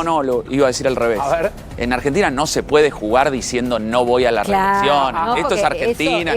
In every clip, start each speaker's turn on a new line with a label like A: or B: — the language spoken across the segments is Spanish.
A: No, lo iba a decir al revés.
B: A ver.
A: En Argentina no se puede jugar diciendo no voy a la reelección.
C: No,
A: esto es Argentina,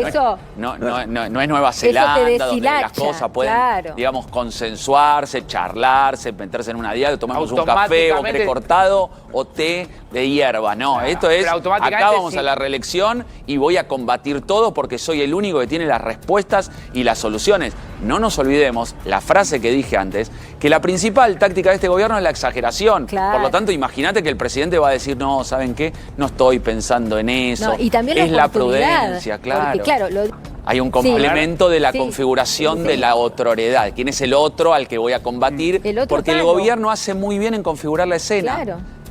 A: no es Nueva Zelanda, donde las cosas pueden, digamos, consensuarse, charlarse, meterse en una diáloga, tomamos un café o té cortado o té de hierba. No, esto es, acá vamos a la reelección y voy a combatir todo porque soy el único que tiene las respuestas y las soluciones. No nos olvidemos, la frase que dije antes, que la principal táctica de este gobierno es la exageración. Por lo tanto, imagínate que el presidente va a decir, no, ¿saben qué? No estoy pensando en eso.
C: No, y también
A: es la prudencia, claro.
C: Porque,
A: hay un complemento de la configuración de la otroriedad. ¿Quién es el otro al que voy a combatir? Porque el gobierno hace muy bien en configurar la escena.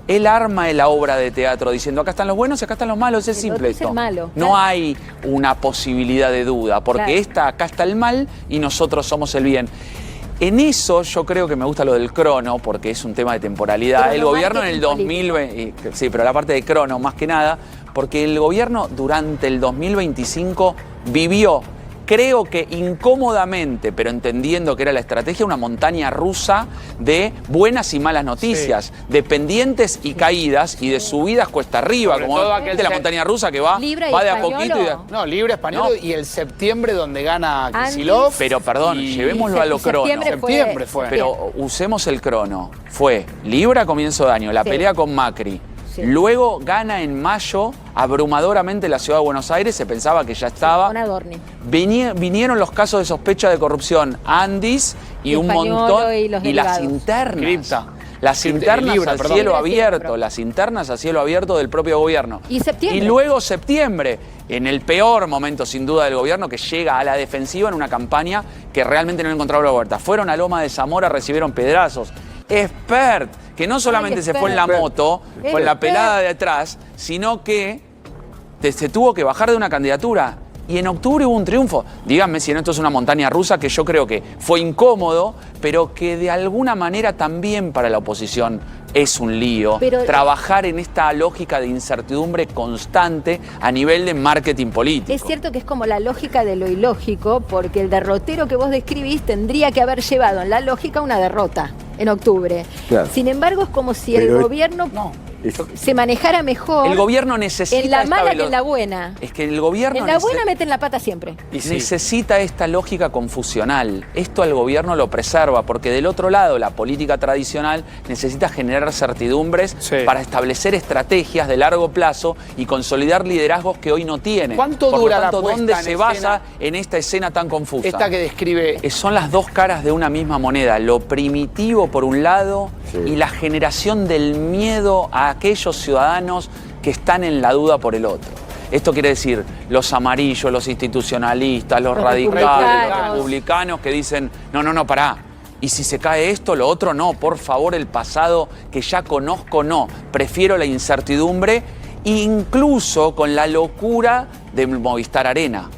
A: Él arma la obra de teatro diciendo, acá están los buenos y acá están los malos. Es simple esto. No hay una posibilidad de duda, porque acá está el mal y nosotros somos el bien. En eso yo creo que me gusta lo del crono, porque es un tema de temporalidad. El gobierno en el 2020, sí, pero la parte de crono más que nada, porque el gobierno durante el 2025 vivió, creo que incómodamente, pero entendiendo que era la estrategia, una montaña rusa de buenas y malas noticias, de pendientes y caídas y de subidas cuesta arriba, como de la montaña rusa que va de a poquito.
B: No, Libra, Español y el septiembre donde gana Kicillof.
A: Pero perdón, llevémoslo a lo crono.
B: Septiembre fue.
A: Pero usemos el crono. Fue Libra a comienzo de año, la pelea con Macri. Luego gana en mayo abrumadoramente la ciudad de Buenos Aires, se pensaba que ya estaba. Vinieron los casos de sospecha de corrupción, Andis y un montón. Y las internas. Las internas al cielo abierto, las internas a cielo abierto del propio gobierno. Y luego septiembre, en el peor momento sin duda del gobierno, que llega a la defensiva en una campaña que realmente no encontraba la vuelta. Fueron a Loma de Zamora, recibieron pedrazos. Expert, que no solamente se fue en la moto, con la pelada de atrás, sino que se tuvo que bajar de una candidatura. Y en octubre hubo un triunfo. Díganme si esto es una montaña rusa, que yo creo que fue incómodo, pero que de alguna manera también para la oposición es un lío. Trabajar en esta lógica de incertidumbre constante a nivel de marketing político.
C: Es cierto que es como la lógica de lo ilógico, porque el derrotero que vos describís tendría que haber llevado en la lógica una derrota en octubre. Sin embargo, es como si el gobierno se manejara mejor.
A: El gobierno necesita
C: en la mala que en la buena.
A: Es que el gobierno
C: en la buena meten la pata siempre.
A: Necesita esta lógica confusional. Esto al gobierno lo preserva, porque del otro lado la política tradicional necesita generar certidumbres para establecer estrategias de largo plazo y consolidar liderazgos que hoy no tiene.
B: ¿Cuánto dura la puesta
A: ¿Dónde se basa en esta escena tan confusa?
B: Esta que describe.
A: Son las dos caras de una misma moneda. Lo primitivo por un lado y la generación del miedo a aquellos ciudadanos que están en la duda por el otro. Esto quiere decir los amarillos, los institucionalistas, los radicales, los republicanos que dicen, no, pará. Y si se cae esto, lo otro no. Por favor, el pasado que ya conozco, no. Prefiero la incertidumbre, incluso con la locura de Movistar Arena.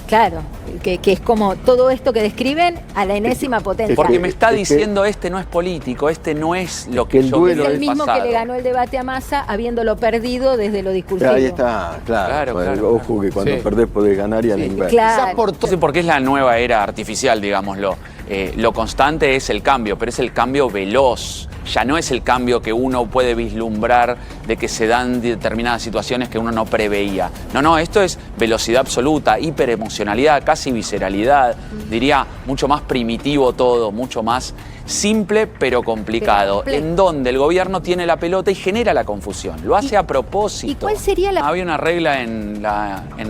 C: Claro, que es como todo esto que describen a la enésima potencia.
A: Porque me está diciendo, este no es político, este no es lo que yo
C: es el mismo que le ganó el debate a Massa, habiéndolo perdido desde lo discursivo.
D: Ahí está, claro. Ojo que cuando perdés podés ganar y a la inversa.
A: Porque es la nueva era artificial, digámoslo. Lo constante es el cambio, pero es el cambio veloz. Ya no es el cambio que uno puede vislumbrar de que se dan determinadas situaciones que uno no preveía. No, esto es velocidad absoluta, hiperemocionalidad, casi visceralidad. Diría mucho más primitivo todo, mucho más simple pero complicado. En donde el gobierno tiene la pelota y genera la confusión. Lo hace a propósito.
C: ¿Y cuál sería la...?
A: Había una regla en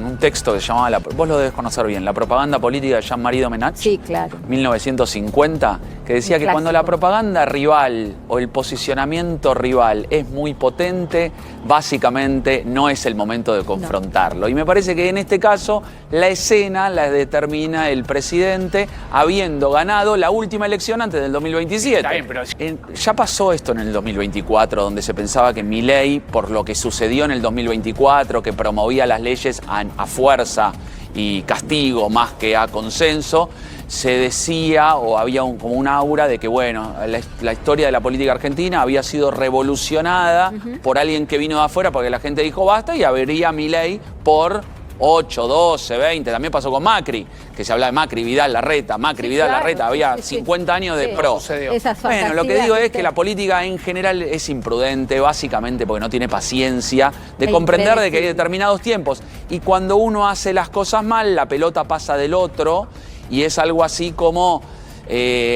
A: un texto que se llamaba, vos lo debes conocer bien, la propaganda política de Jean-Marie Domenach.
C: Sí, claro.
A: 1950, que decía que cuando la propaganda rival o el posicionamiento rival es muy potente, básicamente no es el momento de confrontarlo. Y me parece que en este caso la escena la determina el presidente habiendo ganado la última elección antes del 2027. Ya pasó esto en el 2024, donde se pensaba que Milei, por lo que sucedió en el 2024, que promovía las leyes a fuerza y castigo más que a consenso, se decía o había como un aura de que, bueno, la historia de la política argentina había sido revolucionada por alguien que vino de afuera porque la gente dijo basta y habría Milei por 8, 12, 20, también pasó con Macri, que se habla de Macri, Vidal, Larreta, Macri, Vidal,
C: claro,
A: Larreta, había 50 años de pro. Bueno, lo que digo es que la política en general es imprudente, básicamente porque no tiene paciencia de comprender de que hay determinados tiempos. Y cuando uno hace las cosas mal, la pelota pasa del otro y es algo así como...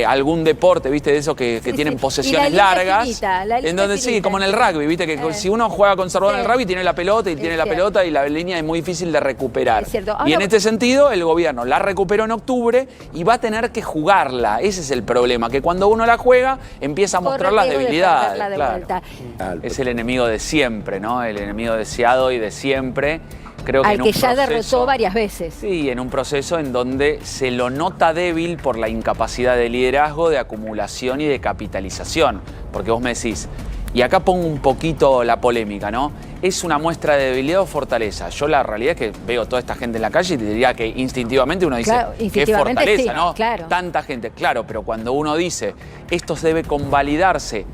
A: algún deporte, ¿viste? De esos que tienen posesiones largas. En donde sí, como en el rugby, ¿viste? Que si uno juega conservador en el rugby, tiene la pelota y tiene la pelota y la línea es muy difícil de recuperar. Y en este sentido, el gobierno la recuperó en octubre y va a tener que jugarla. Ese es el problema, que cuando uno la juega, empieza a mostrar las debilidades. Claro. Es el enemigo de siempre, ¿no? El enemigo deseado y de siempre. Creo que
C: al que ya derrotó varias veces.
A: Sí, en un proceso en donde se lo nota débil por la incapacidad de liderazgo, de acumulación y de capitalización. Porque vos me decís, y acá pongo un poquito la polémica, ¿no? ¿Es una muestra de debilidad o fortaleza? Yo la realidad es que veo toda esta gente en la calle y te diría que instintivamente uno dice que es fortaleza, sí, ¿no?
C: Claro.
A: Tanta gente, claro, pero cuando uno dice esto debe convalidarse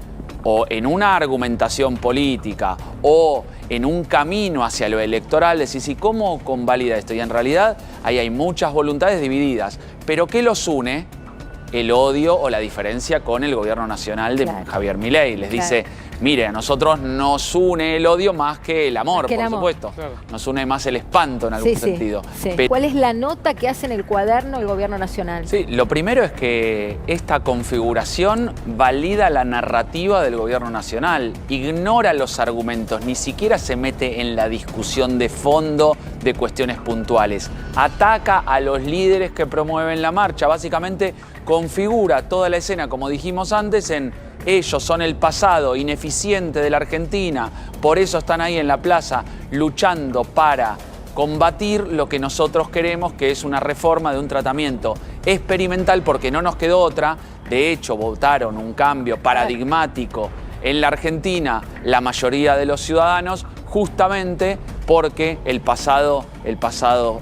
A: o en una argumentación política o en un camino hacia lo electoral, decís, ¿y cómo convalida esto? Y en realidad ahí hay muchas voluntades divididas. ¿Pero qué los une? El odio o la diferencia con el gobierno nacional de Javier Milei. Les dice, mire, a nosotros nos une el odio más que el amor, por supuesto. Nos une más el espanto en algún sentido.
C: Pero, ¿cuál es la nota que hace en el cuaderno el gobierno nacional?
A: Sí, lo primero es que esta configuración valida la narrativa del gobierno nacional, ignora los argumentos, ni siquiera se mete en la discusión de fondo de cuestiones puntuales. Ataca a los líderes que promueven la marcha, básicamente configura toda la escena, como dijimos antes, en ellos son el pasado ineficiente de la Argentina, por eso están ahí en la plaza luchando para combatir lo que nosotros queremos, que es una reforma de un tratamiento experimental, porque no nos quedó otra. De hecho, votaron un cambio paradigmático en la Argentina la mayoría de los ciudadanos, justamente porque el pasado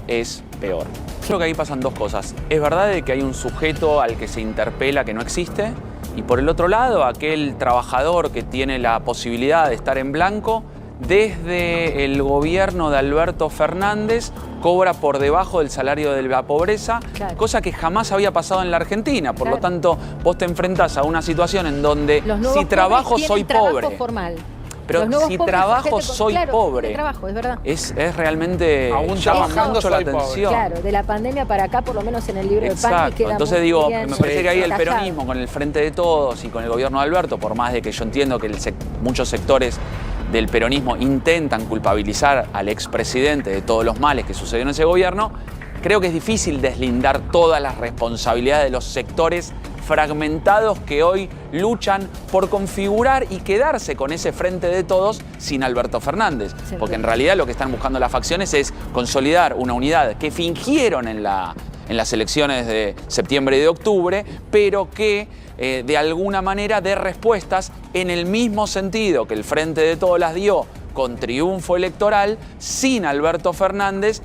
A: es peor. Creo que ahí pasan dos cosas. Es verdad de que hay un sujeto al que se interpela que no existe, y por el otro lado, aquel trabajador que tiene la posibilidad de estar en blanco, desde el gobierno de Alberto Fernández, cobra por debajo del salario de la pobreza, cosa que jamás había pasado en la Argentina. Por lo tanto, vos te enfrentás a una situación en donde si trabajo soy pobre.
C: Formal.
A: Pero si trabajo soy pobre.
C: Trabajo, es verdad.
A: Es realmente
B: aún
A: llama mucho la atención.
C: Claro, de la pandemia para acá, por lo menos en el libro de Pani queda.
A: Entonces digo, me parece que ahí el peronismo con el Frente de Todos y con el gobierno de Alberto, por más de que yo entiendo que muchos sectores del peronismo intentan culpabilizar al expresidente de todos los males que sucedió en ese gobierno, creo que es difícil deslindar todas las responsabilidades de los sectores fragmentados que hoy luchan por configurar y quedarse con ese Frente de Todos sin Alberto Fernández. Porque en realidad lo que están buscando las facciones es consolidar una unidad que fingieron en las elecciones de septiembre y de octubre, pero que de alguna manera dé respuestas en el mismo sentido que el Frente de Todos las dio con triunfo electoral sin Alberto Fernández.